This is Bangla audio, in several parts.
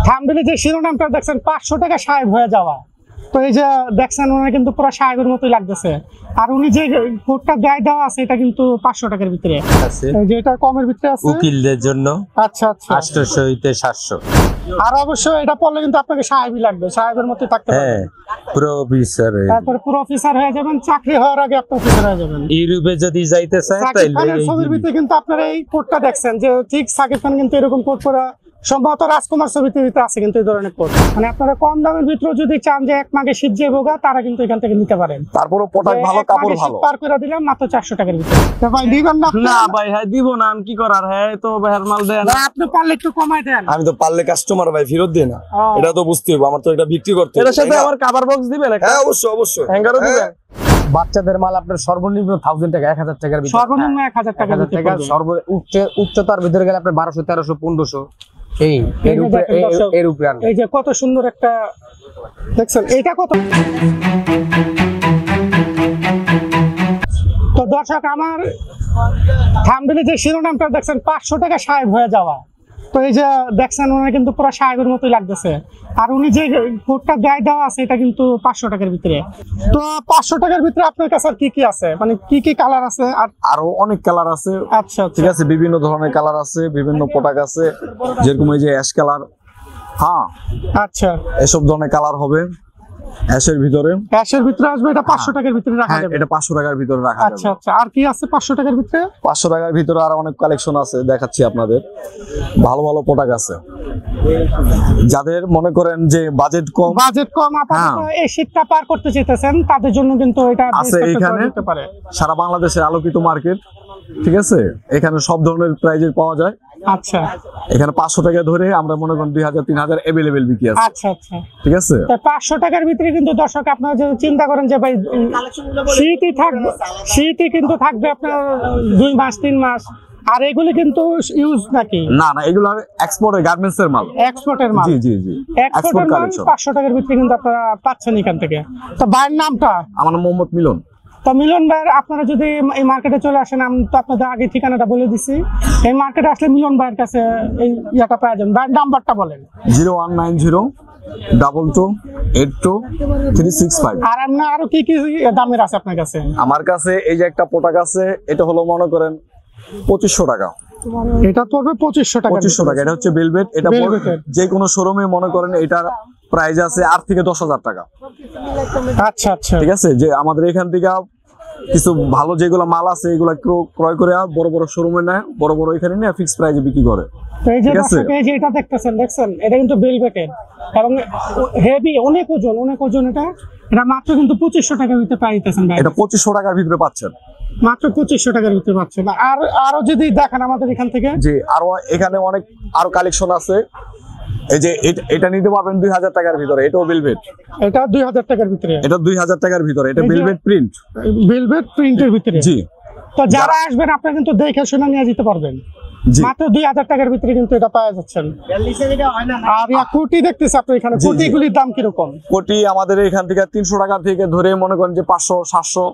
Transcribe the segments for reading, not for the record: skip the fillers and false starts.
থাম্বনেলে যে শিরোনামটা দেখছেন 500 টাকা সাহেব হয়ে যাওয়া, তো এই যে দেখছেন ওনার কিন্তু পুরো সাহেবের মতোই লাগতেছে। আর উনি যে কোডটা গায়ে দেওয়া আছে এটা কিন্তু 500 টাকার ভিতরে আছে, এই যে এটা কমের ভিতরে আছে উকিলদের জন্য। আচ্ছা আচ্ছা, 800 হইতে 700। আর অবশ্যই এটা পড়লে কিন্তু আপনাকে সাহেবই লাগবে, সাহেবের মতোই থাকতে হবে। হ্যাঁ, পুরো অফিসার। তারপরে পুরো অফিসার হয়ে যাবেন, চাকরি হওয়ার আগে আপনি অফিসার হয়ে যাবেন। ইউরোপে যদি যাইতে চায় সাকিব তাহলে খানের ছবির ভিতরে কিন্তু আপনারা এই কোডটা দেখছেন যে ঠিক সাকিব খান কিন্তু এরকম কোড পরা, সম্ভবত রাজকুমার ছবিতে আছে কিন্তু এই ধরনের কোড। মানে আপনারা কম দামের ভিতরে যদি চান যে এক মাগে শীত যে বোগা, তারা কিন্তু এখান থেকে নিতে পারেন। তারপরও প্রোডাক্ট ভালো, কাপড় ভালো। পার করে দিলাম মাত্র 400 টাকার ভিতরে। তো ভাই দিবেন না? না ভাই, হ্যাঁ দিব না, কি করার, হ্যাঁ তো ভাইয়ের মাল দেন না, আপনি পারলে একটু কমাই দেন। আমি তো পারলে কাস্টমার ভাই ফেরত দিই না, এটা তো বুঝতে হবে, আমার তো এটা বিক্রি করতে হবে। এর সাথে আমার কভার বক্স দিবেন একটা? হ্যাঁ অবশ্যই অবশ্যই, হ্যাঙ্গারও দিবেন। বাচ্চাদের মাল আপনার সর্বনিম্ন 1000 টাকা, 1000 টাকার ভিতরে, সর্বনিম্ন 1000 টাকার ভিতরে টাকা। উচ্চতার ভিতরে গেলে আপনার 1200, 1300, 1500 এর উপরে এই যে কত সুন্দর একটা দেখছেন, এটা কত। তো দর্শক, আমার থাম্বনেলে যে শিরোনামটা দেখছেন 500 টাকা সাহেব হয়ে যাওয়া, তো এই যে দেখছেন ওনার কিন্তু পুরো সাহেবের মতোই লাগতেছে। আর উনি যে কোডটা গায়ে দেওয়া আছে এটা কিন্তু 500 টাকার ভিতরে। তো 500 টাকার ভিতরে আপনার কাছে আর কি কি আছে, মানে কি কি কালার আছে? আর আরো অনেক কালার আছে। আচ্ছা ঠিক আছে, বিভিন্ন ধরনের কালার আছে, বিভিন্ন প্রোডাক্ট আছে, যেরকম এই যে অ্যাশ কালার। হ্যাঁ আচ্ছা, এসব ধরনের কালার হবে অ্যাশের ভিতরে। অ্যাশের ভিতরে আসবে, এটা 500 টাকার ভিতরে রাখা যাবে। এটা 500 টাকার ভিতরে রাখা যাবে। আচ্ছা আচ্ছা, আর কি আছে 500 টাকার ভিতরে? 500 টাকার ভিতরে আর অনেক কালেকশন আছে, দেখাচ্ছি আপনাদের। ভালো ভালো প্রোডাক্ট আছে, যাদের মনে করেন যে বাজেট কম আপাতত এই শীতটা পার করতে চাইতেছেন, তাদের জন্য কিন্তু এটা আছে। এইখানে সারা বাংলাদেশের আলোকিত মার্কেট, ঠিক আছে, এখানে সব ধরনের প্রাইজের পাওয়া যায়। আচ্ছা, এখানে 500 টাকা ধরে আমরা মনে করেন 2000, 3000 अवेलेबल বিক্রি আছে। আচ্ছা আচ্ছা, ঠিক আছে। তো 500 টাকার ভিতরে কিন্তু দর্শক আপনারা যদি চিন্তা করেন যে ভাই শীতই থাকবে, শীতই কিন্তু থাকবে আপনার 2 মাস 3 মাস, আর এগুলি কিন্তু ইউজ নাকি? না না, এগুলো এক্সপোর্টের গার্মেন্টস এর মাল, এক্সপোর্টের মাল। জি জি জি, এক্সপোর্টের মাল 500 টাকার ভিতরে কিন্তু আপনারা পাচ্ছেন এখান থেকে। তো ভাইয়ের নামটা? আমার নাম মোহাম্মদ মিলন। তো মিলন ভাইয়ের, আপনারা যদি এই মার্কেটে চলে আসেন, আমি তো আপনাদের আগে ঠিকানাটা বলে দিছি, এই মার্কেটে আসলে মিলন ভাইয়ের কাছে এই ইয়াটা পাওয়া যাবে। ভাইয়ের নাম্বারটা বলেন। 019022823665। আর এমনি আরো কি কি দামের আছে আপনার কাছে? আমার কাছে এই যে একটা প্রোডাক্ট আছে, এটা হলো মনে করেন 2500 টাকা। এটা পড়বে 2500 টাকা। 2500 টাকা। এটা হচ্ছে ভেলভেট। এটা যে কোনো শোরুমে মনে করেন এটার প্রাইস আছে 8 থেকে 10,000 টাকা। আচ্ছা আচ্ছা, ঠিক আছে। যে আমাদের এখান থেকে কিছু ভালো যেগুলো মাল আছে এগুলো ক্রয় করে বড় বড় শোরুমে নেয়, বড় বড় এখানে নিয়ে ফিক্স প্রাইসে বিক্রি করে। এই যে এটা দেখতেছেন, দেখছেন এটা কিন্তু ভেলভেটের এবং হেভি, অনেক ওজন। এটা মাত্র কিন্তু 2500 টাকার ভিতরে পাইতেছেন ভাই। এটা 2500 টাকার ভিতরে পাচ্ছেন, মাত্র 2500 টাকার ভিতরে পাচ্ছেন। আর আরো যদি দেখেন আমাদের এখান থেকে, জি আরো এখানে অনেক আরো কালেকশন আছে। এই যে এটা নিতে পারবেন 2000 টাকার ভিতরে। এটাও ভেলভেট, এটা 2000 টাকার ভিতরে। এটা 2000 টাকার ভিতরে। এটা ভেলভেট প্রিন্টের ভিতরে। জি, তো যারা আসবেন আপনারা কিন্তু দেখে শুনে নিয়ে যেতে পারবেন। মাত্র 2000 টাকার ভিতরে কিন্তু এটা পাওয়া যাচ্ছেন। আর কোটি দেখতেছি আপনার এখানে, কোটিগুলির দাম কিরকম? কোটি আমাদের এখান থেকে 300 টাকা থেকে ধরে মনে করেন যে 500, 700,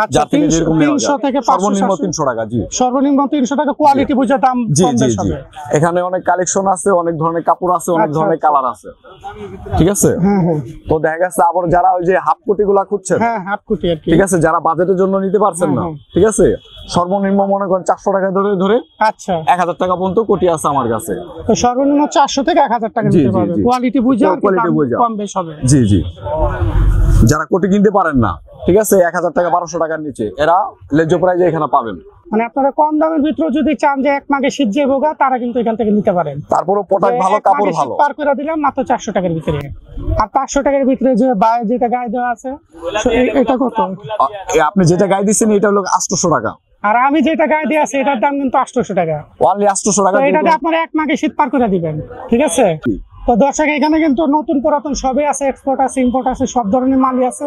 আচ্ছা, 300 থেকে 500, সর্বনিম্ন 300 টাকা। জি, সর্বনিম্ন 300 টাকা, কোয়ালিটি বুঝে দাম কম বেশি হবে। এখানে অনেক কালেকশন আছে, অনেক ধরনের কাপড় আছে, অনেক ধরনের কালার আছে। ঠিক আছে। তো দেখা গেছে আবার যারা ওই যে হাফ কোটি গুলা খুঁজছেন, হ্যাঁ হাফ কোটি আর কি, ঠিক আছে, যারা বাজেটের জন্য নিতে পারছেন না, ঠিক আছে, সর্বনিম্ন মনে করেন 400 টাকা ধরে আচ্ছা 1000 টাকা পর্যন্ত কোটি আছে আমার কাছে। তো সর্বনিম্ন 400 থেকে 1000 টাকা নিতে পারবেন, কোয়ালিটি বুঝে কম বেশি হবে। জি জি, যারা কোটি কিনতে পারেন না, ঠিক আছে, 1000 টাকা 1200 টাকার নিচে এরা লেজ্জ প্রাইজে এখানে পাবেন। মানে আপনারা কম দামের ভিতরে যদি চান যে এক মাগে শীত যে বোগা, তারা কিন্তু এখান থেকে নিতে পারেন। তারপরও প্রোডাক্ট ভালো, কাপড় ভালো। পার করে দিলাম মাত্র 400 টাকার ভিতরে। আর 500 টাকার ভিতরে যে যেটা গায়ে দেওয়া আছে এটা কত? আপনি যেটা গায়ে দিচ্ছেন এটা হলো 800 টাকা। আর আমি যেটা গায়ে দিয়ে আছে এটার দাম কিন্তু 800 টাকা। অনলি 800 টাকা। এটাতে আপনারা এক মাগে শীত পার করে দিবেন, ঠিক আছে। তো দর্শক, এখানে কিন্তু নতুন পুরাতন সবই আছে, এক্সপোর্ট আছে, ইম্পোর্ট আছে, সব ধরনের মালই আছে।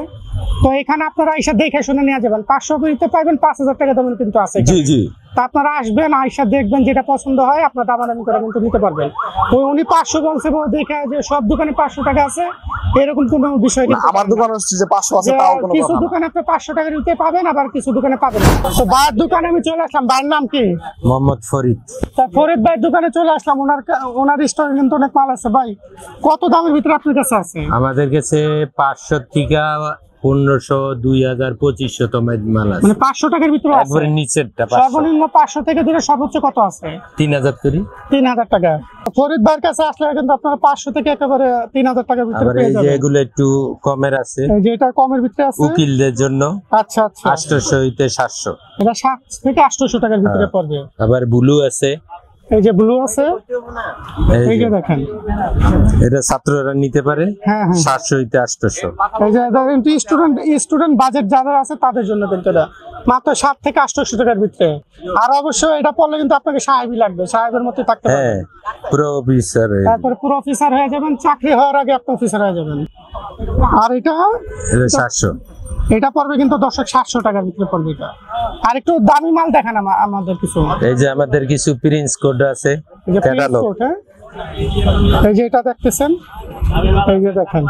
তো এখানে আপনারা এসে দেখে শুনে নিয়ে যাবেন। 500 করে পাইবেন, 5000 টাকা দামের কিন্তু আছে। জি জি। তা আপনারা আসবেন, আইসা দেখবেন, যেটা পছন্দ হয় আপনার দামাদামি করে কিন্তু নিতে পারবেন। উনি 500 বলছে, দেখে যে সব দোকানে 500 টাকা আছে এরকম কোনো বিষয় কিন্তু আমার দোকানে হচ্ছে যে 500 আছে যে তাও কোনো কিছু কথা না। দোকানে আপনি 500 টাকার দিতে পাবেন, আবার কিছু দোকানে পাবেন না। তো ভাইয়ের দোকানে আমি চলে আসলাম। ভাইয়ের নাম কি? মোহাম্মদ ফরিদ। তা ফরিদ ভাইয়ের দোকানে চলে আসলাম। ওনার স্টোরে কিন্তু অনেক মাল আছে। ভাই কত দামের ভিতরে আপনার কাছে আছে? আমাদের কাছে 500 থেকে 1500, 2000, 2500 তো মাল আছে। মানে 500 টাকার ভিতরে আছে? একবারে নিচেরটা 500। সর্বনিম্ন 500 থেকে ধরে সর্বোচ্চ কত আছে? 3000 করি। 3000 টাকা। ফরিদ ভাইয়ের কাছে আসলে কিন্তু আপনারা 500 থেকে একেবারে 3000 টাকার ভিতরে আবার পেয়ে এই যে যাবেন। এগুলো একটু কমের আছে, এই যে এটা কমের ভিতরে আছে। উকিলদের জন্য আচ্ছা আচ্ছা। 800 হইতে 700। এটা 7 থেকে 800 টাকার ভিতরে পড়বে। আবার ব্লু আছে, এই যে ব্লু আছে, এই যে দেখেন, এটা ছাত্ররা নিতে পারে। হ্যাঁ হ্যাঁ। 700 হইতে 800। এই যে কিন্তু স্টুডেন্ট বাজেট যাদের আছে তাদের জন্য কিন্তু এটা মাত্র 7 থেকে 800 টাকার ভিতরে। আর অবশ্যই এটা পড়লে কিন্তু আপনাকে সাহেবই লাগবে, সাহেবের মতো থাকতে হবে। হ্যাঁ, পুরো অফিসার। তারপরে পুরো অফিসার হয়ে যাবেন, চাকরি হওয়ার আগে আপনি অফিসার হয়ে যাবেন। আর এটা 700। এটা পড়বে কিন্তু দর্শক 700 টাকার ভিতরে পড়বে এটা। আর একটু দামি মাল দেখান আমাদের কিছু। এই যে আমাদের কিছু প্রিন্স কোড আছে, এই যে ক্যাটালগ। Prince Coat, হ্যাঁ? এই যে এটা দেখতেছেন, এই যে দেখেন,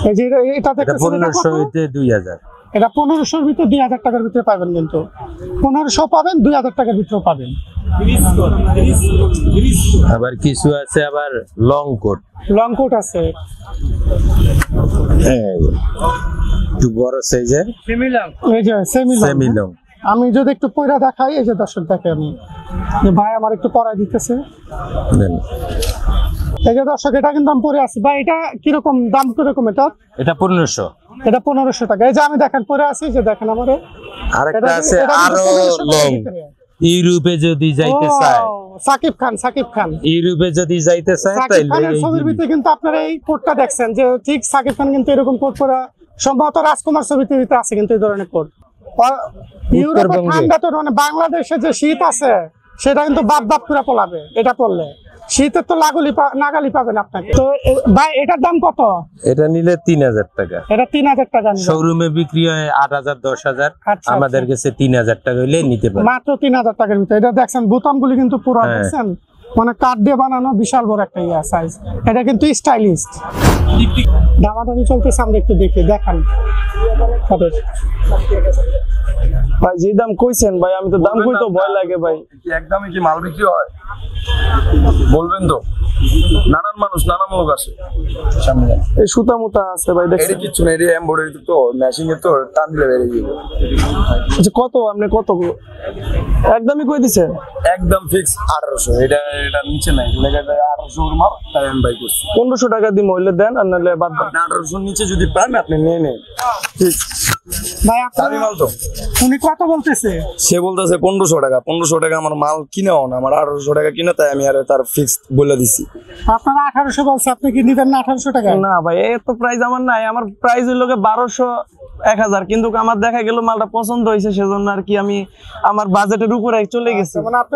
এই যে এটা এটা দেখতেছেন, এটা 1500 কত? হইতে 2000। এটা 1500-র ভিতরে 2000 টাকার ভিতরে পাবেন, কিন্তু 1500 পাবেন, 2000 টাকার ভিতরে পাবেন। আবার কিছু আছে আবার লং কোট। লং কোট আছে, একটু বড় সাইজের এই যে সেমি সেমি লং। আমি যদি একটু পয়রা দেখাই, এই যে দর্শক দেখে আমি যে ভাই আমার একটু পরাই দিতেছে। এই যে দর্শক এটা কিন্তু আমি পরে আছি। ভাই এটা কিরকম দাম, কিরকম এটা? এটা 1500। এটা 1500 টাকা। এই যে আমি দেখেন পরে আছি, যে দেখেন আমারে আরেকটা আছে এটা কিন্তু আরো 1500 টাকার লং। ভিতরে। ইউরোপে যদি যাইতে ও, চায়, সাকিব খান ইউরোপে যদি যাইতে চায় সাকিব তাইলে খানের এই ছবির ভিতরে কিন্তু আপনারা এই কোটটা দেখছেন, যে ঠিক সাকিব খান কিন্তু এরকম কোট পরা, সম্ভবত রাজকুমার ছবিতে আছে কিন্তু এই ধরনের কোট। ইউরোপে উত্তরবঙ্গে। ঠান্ডা তো, মানে বাংলাদেশে যে শীত আছে সেটা কিন্তু বাপ করে পলাবে এটা পড়লে। শীতের তো নাগালি পাবেন আপনাকে। তো ভাই এটার দাম কত? এটা নিলে 3000 টাকা। এটা 3000 টাকা নিবে। শোরুমে বিক্রি হয় 8000, 10000। আচ্ছা, আমাদের কাছে 3000 টাকা হইলে নিতে পারে। মাত্র 3000 টাকার ভিতরে। এটা দেখছেন বোতামগুলি কিন্তু পুরো হ্যাঁ। দেখছেন, মানে কাঠ দিয়ে বানানো, বিশাল বড় একটা সাইজ। এটা কিন্তু স্টাইলিস্ট। দামাদামি চলতেছে, আমরা একটু দেখি, দেখান তাদের। ভাই যে দাম কইছেন ভাই, আমি তো দাম কই তো ভয় লাগে ভাই। কি একদমই কি মাল বিক্রি হয় বলবেন তো? নানান মানুষ নানান লোক আসে সামনে। এই সুতা মুতা আছে ভাই, এর দেখছেন? কিছু না, এর এমব্রয়ডারি তো ম্যাচিং এর তো টান দিলে বেরিয়ে যাবে। আচ্ছা কত, আপনি কত একদমই কই দিছেন? একদম ফিক্স 1800। এটা নিচে নাই, এটা 1800 এর মাল, তাই আমি বাই করছি। 1500 টাকা দিই, মহিলা দেন আর নাহলে বাদ দেন। আপনি 1800 নিচে যদি পান আপনি নিয়ে নেন। ঠিক ভাই দামি মাল তো। উনি কত বলতেছে? সে বলতেছে 1500 টাকা। 1500 টাকা আমার মাল কিনেও না, আমার 1800 টাকা কিনে, তাই আমি আর তার ফিক্স বলে দিছি। আপনারা 1800 বলছে, আপনি কি নিবেন না 1800 টাকা? না ভাই, এত প্রাইস আমার নাই। আমার প্রাইস হইলো 1200, 1000। কিন্তু আমার দেখা গেল মালটা পছন্দ হয়েছে, সেজন্য আর কি আমি আমার বাজেটের উপরে চলে গেছি। মানে আপনি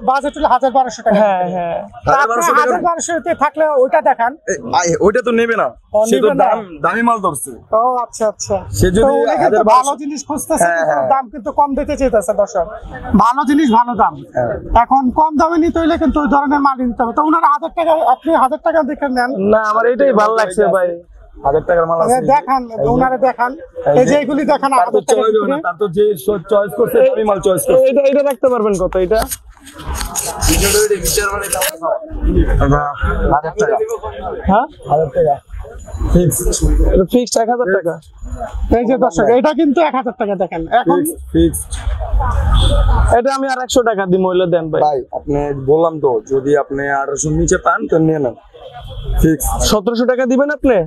বাজেট হলো 1200 টাকা। হ্যাঁ হ্যাঁ। 1200 তে থাকলে ওইটা দেখান। ওইটা তো নেবে না, ও, সে তো নেবে না। দামি মাল ধরছে। ও আচ্ছা আচ্ছা। সে যদি তো উনি কিন্তু 1200 ভালো জিনিস খুঁজতেছে, হ্যাঁ, কিন্তু হ্যাঁ। দাম কিন্তু কম দিতে চাইতেছে দর্শক। ভালো জিনিস ভালো দাম। হ্যাঁ। এখন কম দামে নিতে হইলে কিন্তু ওই ধরনের মাল নিতে হবে। তো ওনার 1000 টাকা, আপনি 1000 টাকা দেখে নেন। না আমার এটাই ভালো লাগছে ভাই। 1000 টাকার মাল আছে। দেখান ওনারে, দেখান এই যে এগুলি দেখান। তার তো 1000 টাকা চয়েস না, তার তো যে চয়েস করছে দামি মাল চয়েস করছে। এটা রাখতে পারবেন কত? এটা 1000 টাকা। হ্যাঁ 1000 টাকা ফিক্স। এটা ফিক্সড 1000 টাকা। এই যে দর্শক, এটা কিন্তু 1000 টাকা দেখেন এখন। ফিক্স। এটা আমি আর 100 টাকা দিই, মহিলা দেন ভাই। ভাই আপনি বললাম তো, যদি আপনি 1800 নিচে পান তো নিয়ে নেন। ফিক্স 1700 টাকা দিবেন আপনি?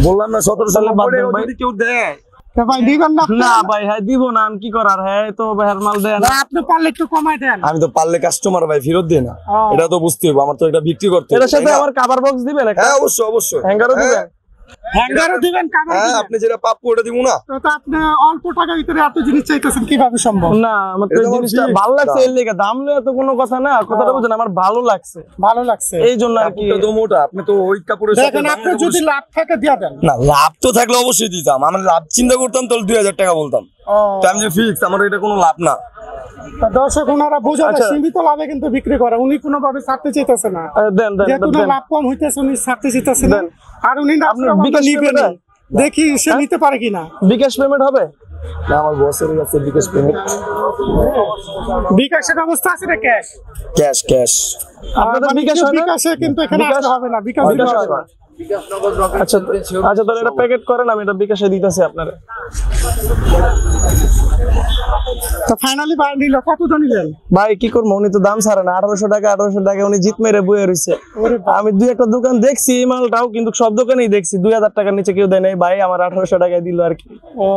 বললাম না 1700 তাহলে বাদ পরে দেন ভাই। যদি কেউ দেয়। তো ভাই দিবেন না আপনি? না ভাই, হ্যাঁ দিব না, আমি কি করার। হ্যাঁ তো ভাইয়ের মাল দেন। ভাই, আপনি পারলে একটু কমাই দেন। আমি তো পারলে কাস্টমার ভাই ফেরত দিই না, ও। এটা তো বুঝতে হবে, আমার তো এটা বিক্রি করতে হবে, এটার সাথে তাই না? আমার কভার বক্স দিবেন একটা? হ্যাঁ অবশ্যই অবশ্যই। হ্যাঙ্গারও দিবেন? হ্যাঙ্গারও দিবেন, কাভার হ্যাঁ দিবেন। আপনি যেটা প্রাপ্য ওটা দিব না। তো আপনি অল্প টাকার ভিতরে এত জিনিস চাইতেছেন, কিভাবে সম্ভব? না আমার তো এটা এই আমার জিনিসটা fixed ভালো লাগছে, দাম। এর লেগে দাম লয়ে তো কোনো কথা না, কথাটা বুঝেন, আমার ভালো লাগছে ভালো লাগছে এই জন্য আর কি। কাপড়টা তো মোটা, আপনি তো ওই কাপড়ের সাথে দেখেন, আপনি যদি লাভ থাকে দিয়ে দেন। না, লাভ তো থাকলে অবশ্যই দিতাম। আমি লাভ চিন্তা করতাম তাহলে 2000 টাকা বলতাম। ও, তো আমি যে ফিক্স, আমার এটা কোনো লাভ না। তা দর্শক ওনারা বোঝা আচ্ছা। সীমিত লাভে কিন্তু বিক্রি করে, উনি কোনোভাবে ছাড়তে চাইতেছে না, দেন দেন যেহেতু দেন লাভ কম হইতেছে উনি ছাড়তে চাইতেছে না। দেন। আর উনি না আপনার বিকাশ নিবেন, পেমেন্ট দেখি সে নিতে পারে কিনা। বিকাশ পেমেন্ট হবে? না, আমার বসের কাছে বিকাশ পেমেন্ট, বিকাশের ব্যবস্থা আছে না ক্যাশ? Cash cash. আপনাদের বিকাশ হয় না? বিকাশে কিন্তু এখানে বিকাশ? আসতে হবে না, বিকাশ বিকাশ দিতে হয় হবে না। না। আচ্ছা আচ্ছা, তাহলে এটা প্যাকেট করেন, আমি এটা বিকাশে দিতেছি আপনারা। তো ফাইনালি বাই নিল, কত নিলেন? ভাই কি করবো, উনি তো দাম ছাড়ে না, 1800 টাকা উনি জিত মেরে বয়ে রয়েছে। ওরে বাবা। আমি দুই একটা দোকান দেখছি এই মালটাও, কিন্তু সব দোকানেই দেখছি 2000 টাকার নিচে কেউ দেয় নাই। ভাই আমার 1800 টাকায় দিল আর কি। ও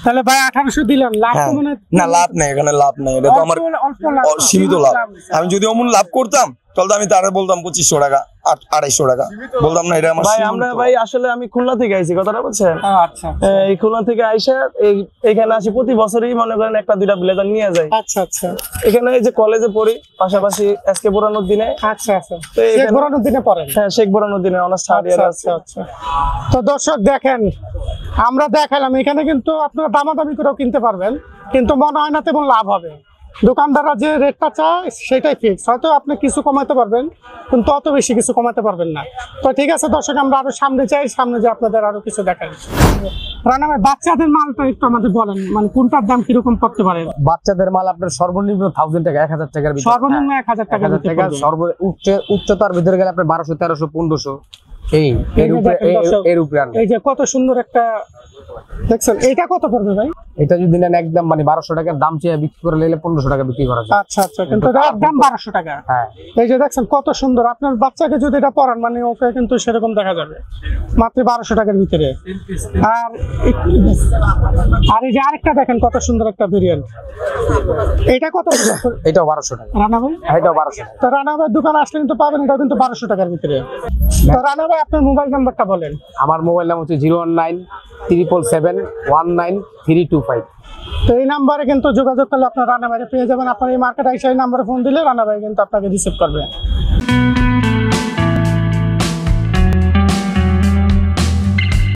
তাহলে ভাই 1800 দিলেন, লাভ তো মনে হয় না, লাভ নেই এখানে, লাভ নেই, এটা তো আমার অল্প লাভ, সীমিত লাভ। আমি যদি অমন লাভ করতাম তাহলে তো আমি তারে বলতাম 2500 টাকা, 2800 টাকা বলতাম না, এটা আমার ভাই সীমিত। আমরা ভাই আসলে আমি খুলনা থেকে আইছি, কথাটা বলছেন। আচ্ছা এই খুলনা থেকে আইসা এখানে আসি, প্রতি বছরই মনে করেন একটা দুইটা ব্লেজার নিয়ে যাই। আচ্ছা আচ্ছা এখানে এই যে কলেজে পড়ি, পাশাপাশি আজকে পড়ানোর দিনে, আচ্ছা আচ্ছা, তো এখানে- শেখ ঘোরানোর দিনে পড়েন? হ্যাঁ শেখ পড়ানোর দিনে অনার্স থার্ড ইয়ার আছে। আচ্ছা আচ্ছা। তো দর্শক দেখেন, আমরা দেখালাম এখানে কিন্তু আপনারা দামাদামি করেও কিনতে পারবেন, কিন্তু মনে হয় না তেমন লাভ হবে। দোকানদাররা যে রেটটা চায় সেটাই ফিক্স, হয়তো আপনি কিছু কমাতে পারবেন কিন্তু অত বেশি কিছু কমাতে পারবেন না। তো ঠিক আছে দর্শক, আমরা আরো সামনে যাই, সামনে যে আপনাদের আরো কিছু দেখাই। রানা ভাই, বাচ্চাদের মালটা একটু আমাদের বলেন, মানে কোনটার দাম কিরকম পড়তে পারে? বাচ্চাদের মাল আপনার সর্বনিম্ন 1000 টাকা, 1000 টাকার ভিতরে, সর্বনিম্ন 1000 টাকা 1000 টাকা, উচ্চতার ভিতরে গেলে আপনার 1200 1300 1500 এই এর উপরে, এর উপরে আনবে। এই যে কত সুন্দর একটা দেখছেন, এটা কত পড়বে ভাই? এটা যদি নেন একদম মানে 1200 টাকার দাম চেয়ে বিক্রি করে নিলে 1500 টাকা বিক্রি করা যায়। আচ্ছা আচ্ছা, কিন্তু এটার দাম 1200 টাকা। হ্যাঁ, এই যে দেখছেন কত সুন্দর, আপনার বাচ্চাকে যদি এটা পরান মানে ওকে কিন্তু সেরকম দেখা যাবে মাত্র 1200 টাকার ভিতরে। আর আর এই যে আরেকটা দেখেন কত সুন্দর একটা ভেরিয়েন্ট, এটা কত? এটাও 1200 টাকা। রানা ভাই, এটাও 1200 টাকা। তো রানা ভাই দোকানে আসলে কিন্তু পাবেন, এটা কিন্তু 1200 টাকার ভিতরে। তো রানা ভাই আপনার মোবাইল নাম্বারটা বলেন। আমার মোবাইল নাম হচ্ছে 01977719325। তো এই নাম্বারে কিন্তু যোগাযোগ করলে আপনার রানা ভাইকে পেয়ে যাবেন। আপনার এই মার্কেট আইসা এই নাম্বারে ফোন দিলে রানা ভাই কিন্তু আপনাকে রিসিভ করবে।